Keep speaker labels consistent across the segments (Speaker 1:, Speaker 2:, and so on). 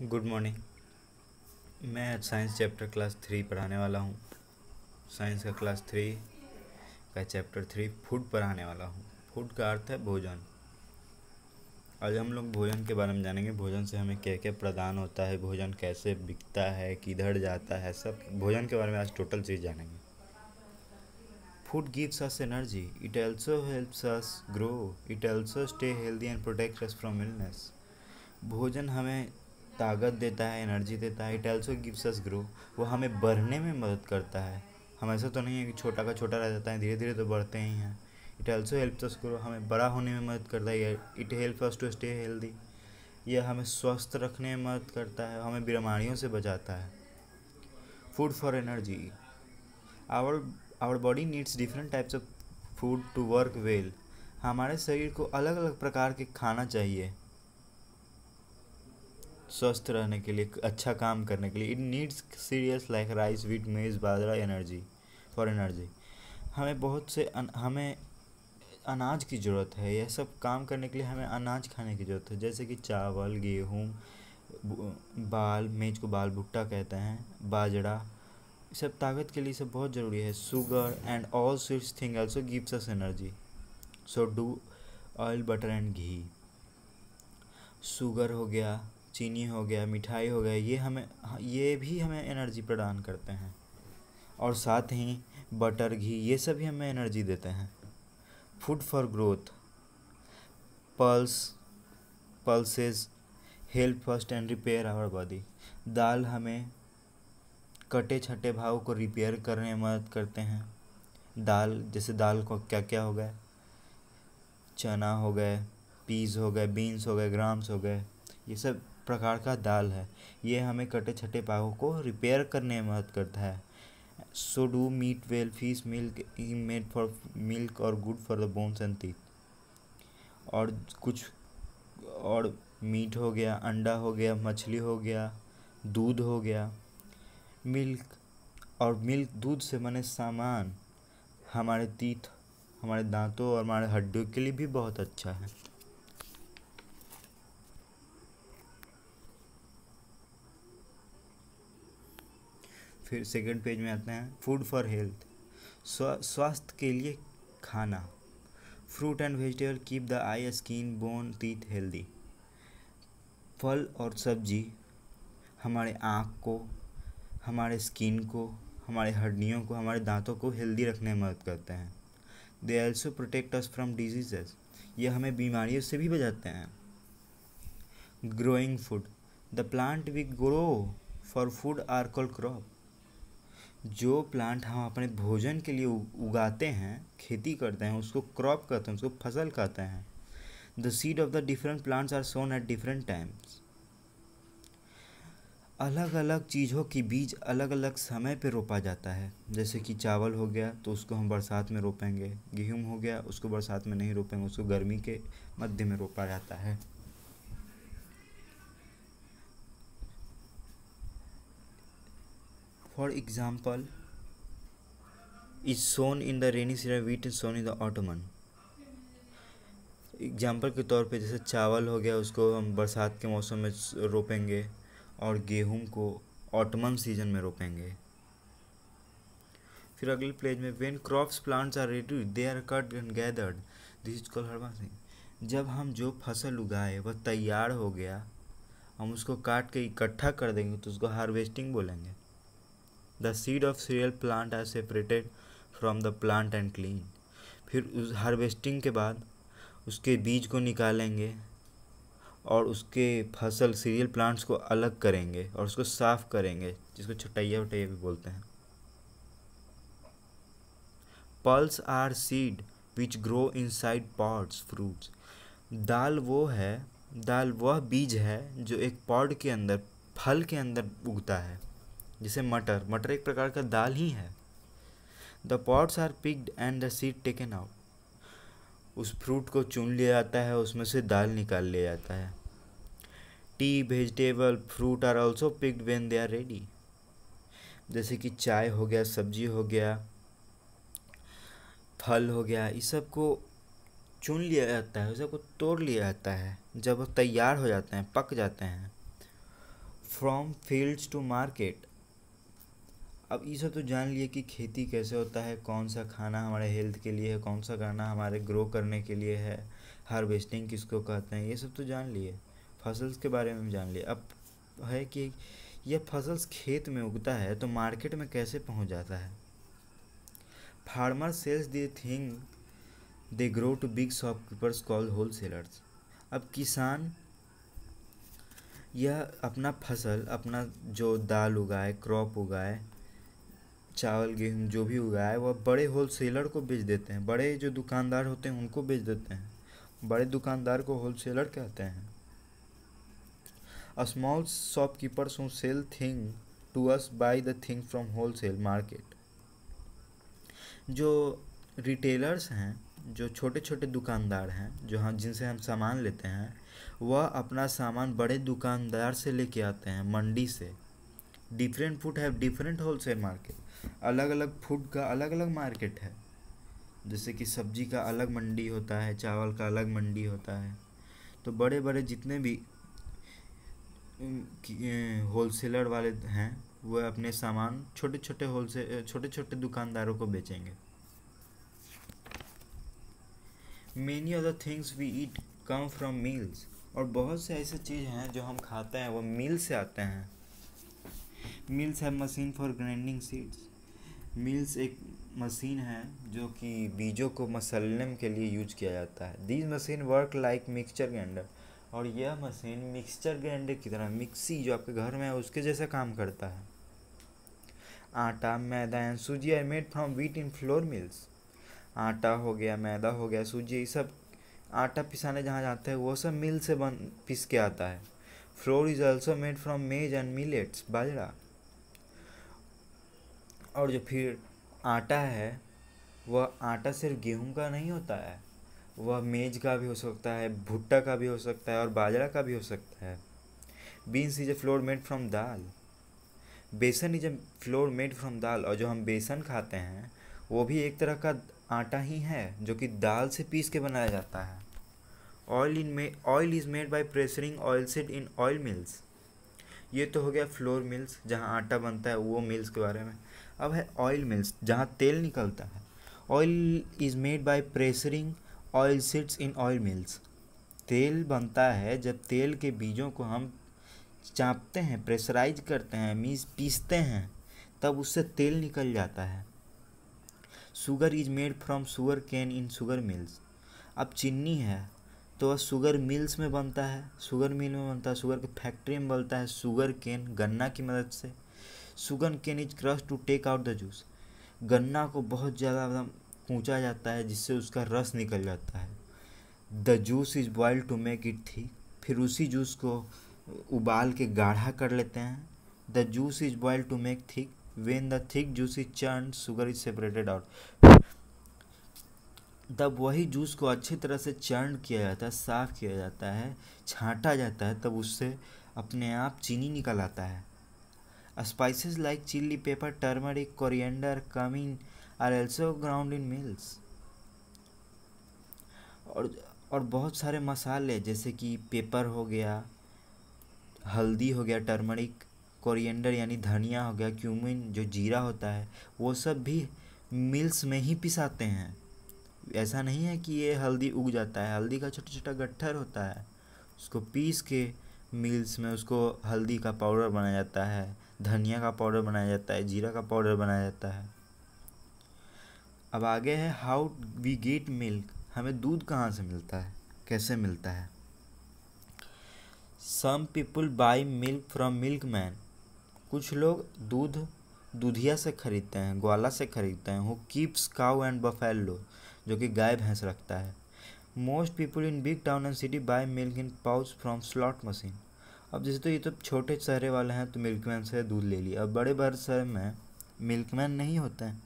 Speaker 1: Good morning. मैं आज science chapter class 3 पढ़ाने वाला हूँ। साइंस का क्लास 3 का चैप्टर 3 फूड पढ़ाने वाला हूँ। फूड का अर्थ है भोजन। आज हम लोग भोजन के बारे में जानेंगे। भोजन से हमें क्या क्या प्रदान होता है, भोजन कैसे बिकता है, किधर जाता है, सब भोजन के बारे में आज टोटल चीज़ जानेंगे। Food gives us energy. It also helps us grow. It also stay healthy and protects us from illness. भोजन हमें ताकत देता है, एनर्जी देता है। It also gives us grow. वो हमें बढ़ने में मदद करता है। हम ऐसा तो नहीं है कि छोटा का छोटा रह जाता है, धीरे धीरे तो बढ़ते ही हैं। It also helps us grow, हमें बड़ा होने में मदद करता है। It help us to stay healthy. यह हमें स्वस्थ रखने में मदद करता है, हमें बीमारियों से बचाता है। Food for energy. Our our body needs different types of food to work well. हमारे शरीर को अलग अलग प्रकार के खाना चाहिए स्वस्थ रहने के लिए, अच्छा काम करने के लिए। It needs cereals like rice, wheat, maize, bajra energy for energy. हमें बहुत से हमें अनाज की ज़रूरत है। यह सब काम करने के लिए हमें अनाज खाने की ज़रूरत है, जैसे कि चावल, गेहूँ, बाल, मेज को बाल भुट्टा कहते हैं, बाजरा। सब ताकत के लिए सब बहुत ज़रूरी है। Sugar and all sweets thing also gives us energy. So do oil, butter and ghee. Sugar हो गया, चीनी हो गया, मिठाई हो गया, ये भी हमें एनर्जी प्रदान करते हैं। और साथ ही बटर, घी, ये सभी हमें एनर्जी देते हैं। Food for growth. Pulse pulses help first and repair our body. दाल हमें कटे छटे भाव को रिपेयर करने में मदद करते हैं। दाल, जैसे दाल को क्या क्या हो गए, चना हो गए, पीस हो गए, बीन्स हो गए, ग्राम्स हो गए, ये सब प्रकार का दाल है। ये हमें कटे छटे भागों को रिपेयर करने में मदद करता है। So do meat, well, fish, milk made for milk और good for the bones and teeth. और कुछ और मीट हो गया, अंडा हो गया, मछली हो गया, दूध हो गया। मिल्क और मिल्क, दूध से बने सामान हमारे टीथ, हमारे दांतों और हमारे हड्डियों के लिए भी बहुत अच्छा है। फिर सेकंड पेज में आते हैं। Food for health. स्वास्थ्य के लिए खाना। Fruit and vegetable keep the I, skin, bone, teeth healthy. फल और सब्जी हमारे आँख को, हमारे स्किन को, हमारे हड्डियों को, हमारे दांतों को हेल्दी रखने में मदद करते हैं। They also protect us from diseases. ये हमें बीमारियों से भी बचाते हैं। Growing food. The plant we grow for food are called crop. जो प्लांट हम अपने भोजन के लिए उगाते हैं, खेती करते हैं, उसको क्रॉप कहते हैं, उसको फसल कहते हैं। The seed of the different plants are sown at different times. अलग अलग चीज़ों की बीज अलग अलग समय पे रोपा जाता है। जैसे कि चावल हो गया तो उसको हम बरसात में रोपेंगे, गेहूँ हो गया उसको बरसात में नहीं रोपेंगे, उसको गर्मी के मध्य में रोपा जाता है। For example is sown in the rainy season, wheat is sown in the autumn. Example के तौर पे जैसे चावल हो गया उसको हम बरसात के मौसम में रोपेंगे और गेहूं को ऑटमन सीजन में रोपेंगे। फिर अगले पेज में when crops plants are ready they are cut and gathered, this is called harvesting. जब हम जो फसल उगाए वह तैयार हो गया, हम उसको काट के इकट्ठा कर देंगे तो उसको हार्वेस्टिंग बोलेंगे। The seed of cereal plant are separated from the plant and clean. फिर उस हार्वेस्टिंग के बाद उसके बीज को निकालेंगे और उसके फसल सीरियल प्लांट्स को अलग करेंगे और उसको साफ करेंगे, जिसको छटैया वटैया भी बोलते हैं। Pulse are seed which grow inside pods fruits. दाल वह बीज है जो एक पॉड के अंदर, फल के अंदर उगता है। जैसे मटर, मटर एक प्रकार का दाल ही है। The pods are picked and the seed taken out. उस फ्रूट को चुन लिया जाता है, उसमें से दाल निकाल लिया जाता है। Tea, vegetable, fruit are also picked when they are ready. जैसे कि चाय हो गया, सब्जी हो गया, फल हो गया, इस सब को चुन लिया जाता है, उस सबको तोड़ लिया जाता है जब वो तैयार हो जाते हैं, पक जाते हैं। From fields to market. अब ये सब तो जान लिए कि खेती कैसे होता है, कौन सा खाना हमारे हेल्थ के लिए है, कौन सा खाना हमारे ग्रो करने के लिए है, हार्वेस्टिंग किसको कहते हैं, ये सब तो जान लिए। फसल्स के बारे में जान लिए। अब है कि यह फसल्स खेत में उगता है तो मार्केट में कैसे पहुंच जाता है। Farmer sells the thing they grow to big shopkeepers called wholesalers. अब किसान यह अपना फसल, अपना जो दाल उगाए, क्रॉप उगाए, चावल गेहूँ जो भी उगाए, वह बड़े होलसेलर को बेच देते हैं। बड़े जो दुकानदार होते हैं उनको बेच देते हैं। बड़े दुकानदार को होलसेलर कहते हैं। A small shopkeepers who sell thing to us buy the thing from wholesale market. जो रिटेलर्स हैं, जो छोटे छोटे दुकानदार हैं, जो हम जिनसे हम सामान लेते हैं, वह अपना सामान बड़े दुकानदार से लेके आते हैं मंडी से। Different food have different wholesale market. अलग अलग फूड का अलग अलग मार्केट है। जैसे कि सब्जी का अलग मंडी होता है, चावल का अलग मंडी होता है। तो बड़े बड़े जितने भी होलसेलर वाले हैं वह अपने सामान छोटे छोटे दुकानदारों को बेचेंगे। Many of the things we eat come from mills. और बहुत से ऐसे चीज़ हैं जो हम खाते हैं वो मील से आते हैं। मिल्स है machine for grinding seeds. Mills एक मशीन है जो कि बीजों को मसलने के लिए यूज किया जाता है। This machine work like mixture grinder. और यह मशीन मिक्सचर ग्राइंडर की तरह, मिक्सी जो आपके घर में है उसके जैसा काम करता है। Atta, maida and suji are made from wheat in flour mills. आटा हो गया, मैदा हो गया, सूजी, ये सब आटा पिसाने जहाँ जाते हैं वो सब मिल से पिस के आता है। Floor is also made from मेज एंड मिलेट्स, बाजरा। और जो फिर आटा है वह आटा सिर्फ गेहूं का नहीं होता है, वह मेज का भी हो सकता है, भुट्टा का भी हो सकता है और बाजरा का भी हो सकता है। Beans is a flour made from dal. Besan is a flour made from dal. और जो हम बेसन खाते हैं वो भी एक तरह का आटा ही है जो कि दाल से पीस के बनाया जाता है। Oil is made by pressing oil seed in oil mills. ये तो हो गया फ्लोर मिल्स जहाँ आटा बनता है, वो मिल्स के बारे में। अब है ऑयल मिल्स जहाँ तेल निकलता है। Oil is made by pressing oil seeds in oil mills. तेल बनता है जब तेल के बीजों को हम चाँपते हैं, प्रेशराइज करते हैं, पीसते हैं, तब उससे तेल निकल जाता है। Sugar is made from sugar cane in sugar mills. अब चीनी है तो वह शुगर मिल्स में बनता है, शुगर मिल में बनता है, शुगर की फैक्ट्री में बनता है शुगर केन, गन्ना की मदद से। Sugar cane is crush to take out the juice. गन्ना को बहुत ज़्यादा कूचा जाता है जिससे उसका रस निकल जाता है। The juice is boiled to make it thick. फिर उसी जूस को उबाल के गाढ़ा कर लेते हैं। The juice is boiled to make thick. When the thick juice is churn sugar is separated out. तब वही जूस को अच्छी तरह से चर्न किया जाता है, साफ़ किया जाता है, छांटा जाता है, तब उससे अपने आप चीनी निकल आता है। Spices like chilli pepper, turmeric, coriander, cumin are also ground in mills। और बहुत सारे मसाले जैसे कि पेपर हो गया, हल्दी हो गया, टर्मरिक, कोरिएंडर यानी धनिया हो गया, क्यूमिन जो जीरा होता है, वो सब भी मिल्स में ही पिसाते हैं। ऐसा नहीं है कि ये हल्दी उग जाता है, हल्दी का छोटा छोटा गट्ठर होता है, उसको पीस के मिल्स में उसको हल्दी का पाउडर बनाया जाता है, धनिया का पाउडर बनाया जाता है, जीरा का पाउडर बनाया जाता है। अब आगे है हाउ वी गेट मिल्क। हमें दूध कहाँ से मिलता है, कैसे मिलता है। Some people buy milk from milkman. कुछ लोग दूध दूधिया से खरीदते हैं, ग्वाला से खरीदते हैं। Who keeps cow and buffalo, जो कि गाय भैंस रखता है। Most people in big town and city bye milk in pouch from slot machine. अब जैसे तो ये तो छोटे शहरे वाले हैं तो मिल्कमैन से दूध ले लिया। अब बड़े बड़े शहर में मिल्कमैन नहीं होते हैं,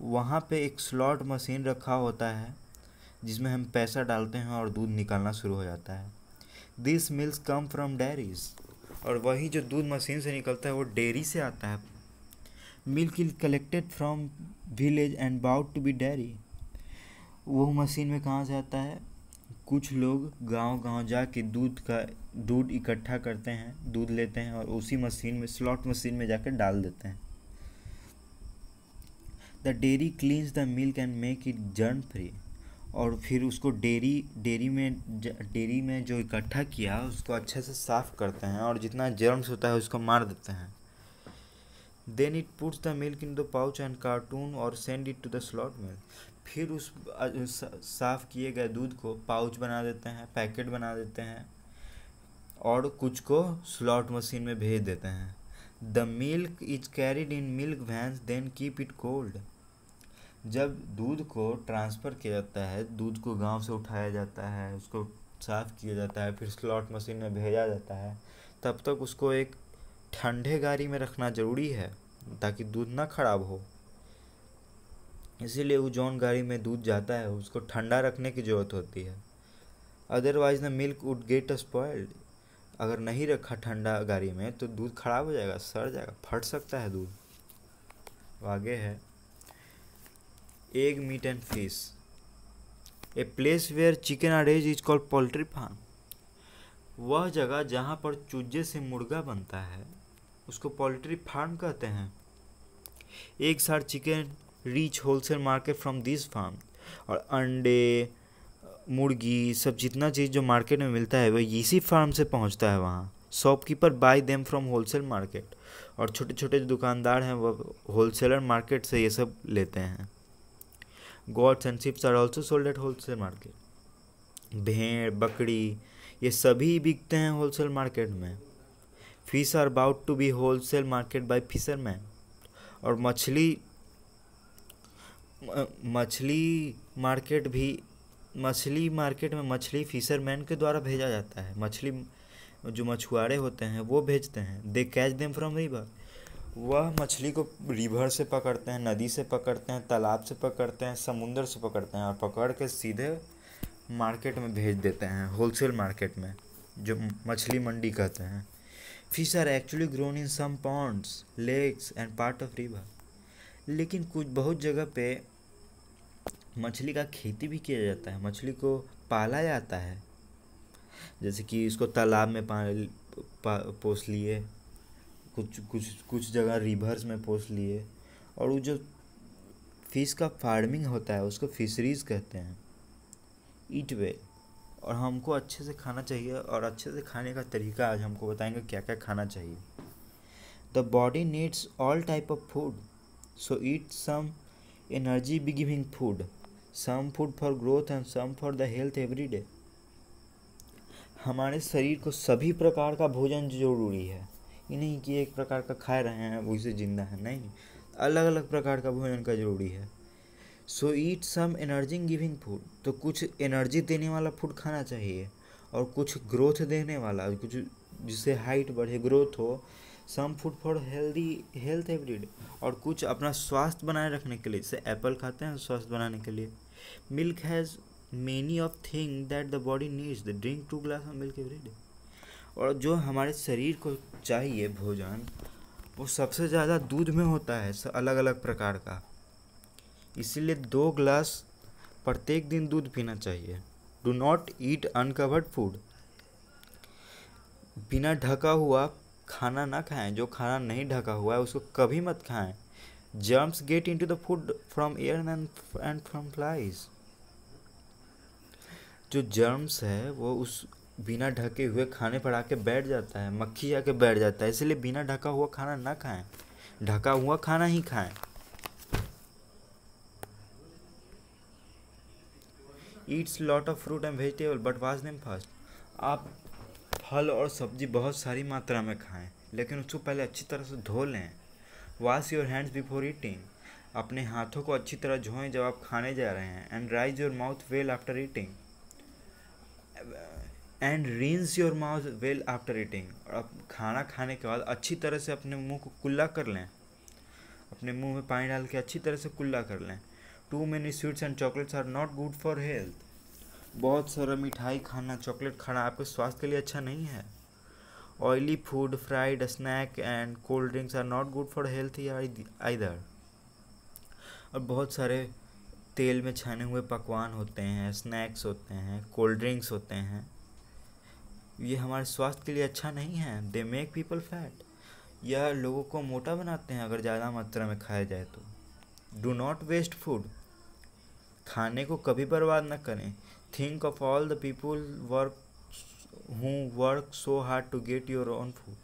Speaker 1: वहाँ पे एक स्लॉट मशीन रखा होता है जिसमें हम पैसा डालते हैं और दूध निकालना शुरू हो जाता है। This milk come from dairies. और वही जो दूध मशीन से निकलता है वो डेयरी से आता है। Milk is collected from village and brought to be dairy. वो मशीन में कहाँ से आता है, कुछ लोग गांव-गांव जाके दूध इकट्ठा करते हैं, दूध लेते हैं और उसी मशीन में, स्लॉट मशीन में जाकर डाल देते हैं। The dairy cleans the milk and make it germ free. और फिर उसको डेयरी में जो इकट्ठा किया उसको अच्छे से साफ़ करते हैं और जितना जर्म्स होता है उसको मार देते हैं। Then it puts the milk in the pouch and carton और send it to the slot mill. फिर उस साफ़ किए गए दूध को पाउच बना देते हैं, पैकेट बना देते हैं और कुछ को स्लॉट मशीन में भेज देते हैं। The milk is carried in milk vans then keep it cold. जब दूध को ट्रांसफ़र किया जाता है, दूध को गांव से उठाया जाता है, उसको साफ़ किया जाता है, फिर स्लॉट मशीन में भेजा जाता है, तब तक उसको एक ठंडे गाड़ी में रखना ज़रूरी है ताकि दूध ना ख़राब हो। इसीलिए वो जौन गाड़ी में दूध जाता है उसको ठंडा रखने की ज़रूरत होती है। Otherwise the milk would get spoiled. अगर नहीं रखा ठंडा गाड़ी में तो दूध ख़राब हो जाएगा, सड़ जाएगा, फट सकता है दूध। आगे है egg, meat and fish. A place where chicken are raised is called poultry farm. वह जगह जहाँ पर चूजे से मुर्गा बनता है उसको पोल्ट्री फार्म कहते हैं। Eggs are chicken reach wholesale market from this farm. और अंडे, मुर्गी, सब जितना चीज़ जो मार्केट में मिलता है वह इसी फार्म से पहुंचता है वहाँ। Shopkeeper bye them from wholesale market. और छोटे छोटे जो दुकानदार हैं वह होलसेलर मार्केट से ये सब लेते हैं। Goats and sheeps are also sold at wholesale market. भेड़, बकरी, ये सभी बिकते हैं होलसेल मार्केट में। Fish are about to be wholesale market by fisherman. और मछली मार्केट में मछली फिशरमैन के द्वारा भेजा जाता है। मछली जो मछुआरे होते हैं वो भेजते हैं। दे कैच देम फ्रॉम रिवर। वह मछली को रिवर से पकड़ते हैं, नदी से पकड़ते हैं, तालाब से पकड़ते हैं, समुंदर से पकड़ते हैं और पकड़ के सीधे मार्केट में भेज देते हैं, होलसेल मार्केट में, जो मछली मंडी कहते हैं। Fish are actually grown in some ponds, lakes and part of river. लेकिन कुछ बहुत जगह पे मछली का खेती भी किया जाता है, मछली को पाला जाता है। जैसे कि इसको तालाब में पोस लिए, कुछ जगह रिवर्स में पोस लिए। और वो जो फिश का फार्मिंग होता है उसको फिशरीज कहते हैं। ईट वेल। और हमको अच्छे से खाना चाहिए और अच्छे से खाने का तरीका आज हमको बताएंगे क्या क्या खाना चाहिए। The body needs all type of food, so eat some energy giving food, some food for growth and some for the health every day. हमारे शरीर को सभी प्रकार का भोजन जरूरी है। ये नहीं कि एक प्रकार का खा रहे हैं वही जिंदा है, नहीं, अलग अलग प्रकार का भोजन का जरूरी है। सो eat some energy giving food, तो कुछ एनर्जी देने वाला फूड खाना चाहिए और कुछ ग्रोथ देने वाला, कुछ जिससे हाइट बढ़े, ग्रोथ हो। Some food for health everyday, और कुछ अपना स्वास्थ्य बनाए रखने के लिए, जैसे एप्पल खाते हैं स्वास्थ्य बनाने के लिए। Milk has many of thing that the body needs, the drink 2 glass of milk everyday. और जो हमारे शरीर को चाहिए भोजन वो सबसे ज़्यादा दूध में होता है, अलग अलग प्रकार का। इसीलिए 2 ग्लास प्रत्येक दिन दूध पीना चाहिए। Do not eat uncovered food, बिना ढका हुआ खाना ना खाएं। जो खाना नहीं ढका हुआ है उसको कभी मत खाएं। Germs get into the food from air and from flies. जो जर्म्स है वो उस बिना ढके हुए खाने पर आके बैठ जाता है, मक्खी आके बैठ जाता है। इसलिए बिना ढका हुआ खाना ना खाएं, ढका हुआ खाना ही खाएं। Yeats lot of fruit and vegetable but wash them first. आप फल और सब्जी बहुत सारी मात्रा में खाएं, लेकिन उसको पहले अच्छी तरह से धो लें। Wash your hands before eating, अपने हाथों को अच्छी तरह धोएं जब आप खाने जा रहे हैं। And rise your mouth well after eating, and rinse your mouth well after eating. और आप खाना खाने के बाद अच्छी तरह से अपने मुंह को कुल्ला कर लें, अपने मुंह में पानी डाल के अच्छी तरह से कुल्ला कर लें। Too many sweets and chocolates are not good for health. बहुत सारा मिठाई खाना, चॉकलेट खाना आपके स्वास्थ्य के लिए अच्छा नहीं है। Oily food, fried snack and cold drinks are not good for health either. और बहुत सारे तेल में छने हुए पकवान होते हैं, स्नैक्स होते हैं, कोल्ड ड्रिंक्स होते हैं, ये हमारे स्वास्थ्य के लिए अच्छा नहीं है। दे मेक पीपल फैट, यह लोगों को मोटा बनाते हैं अगर ज़्यादा मात्रा में खाया जाए तो। डू नॉट वेस्ट फूड, खाने को कभी बर्बाद न करें। Think of all the people who work so hard to get your own food,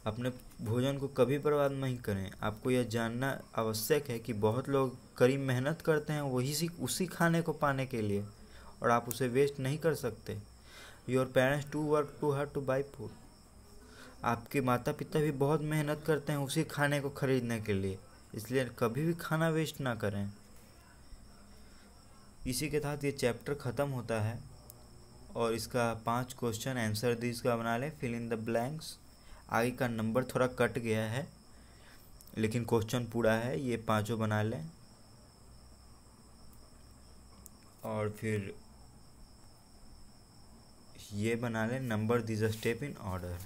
Speaker 1: अपने भोजन को कभी बर्बाद नहीं करें। आपको यह जानना आवश्यक है कि बहुत लोग कड़ी मेहनत करते हैं उसी खाने को पाने के लिए, और आप उसे वेस्ट नहीं कर सकते। Your parents to work too hard to buy food, आपके माता पिता भी बहुत मेहनत करते हैं उसी खाने को खरीदने के लिए, इसलिए कभी भी खाना वेस्ट ना करें। इसी के तहत ये चैप्टर ख़त्म होता है और इसका 5 क्वेश्चन आंसर दिस का बना लें, फिल इन द ब्लैंक्स। आगे का नंबर थोड़ा कट गया है लेकिन क्वेश्चन पूरा है, ये 5 बना लें। और फिर ये बना लें, number this step in order,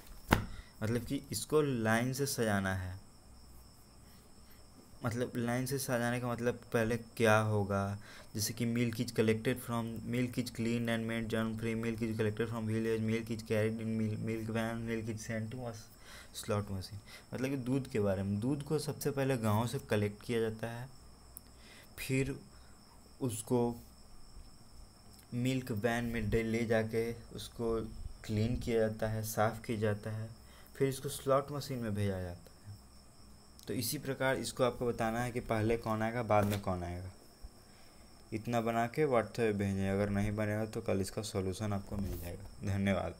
Speaker 1: मतलब कि इसको लाइन से सजाना है। मतलब लाइन से सजाने का मतलब पहले क्या होगा, जैसे कि milk is clean and made germ free, milk is collected from village, milk is carried in milk van, milk is sent to slot machine. मतलब कि दूध के बारे में, दूध को सबसे पहले गांव से कलेक्ट किया जाता है, फिर उसको मिल्क वैन में ले जाके उसको क्लीन किया जाता है, साफ़ किया जाता है, फिर इसको स्लॉट मशीन में भेजा जाता है। तो इसी प्रकार इसको आपको बताना है कि पहले कौन आएगा बाद में कौन आएगा। इतना बना के व्हाट्सएप भेजें, अगर नहीं बनेगा तो कल इसका सॉल्यूशन आपको मिल जाएगा। धन्यवाद।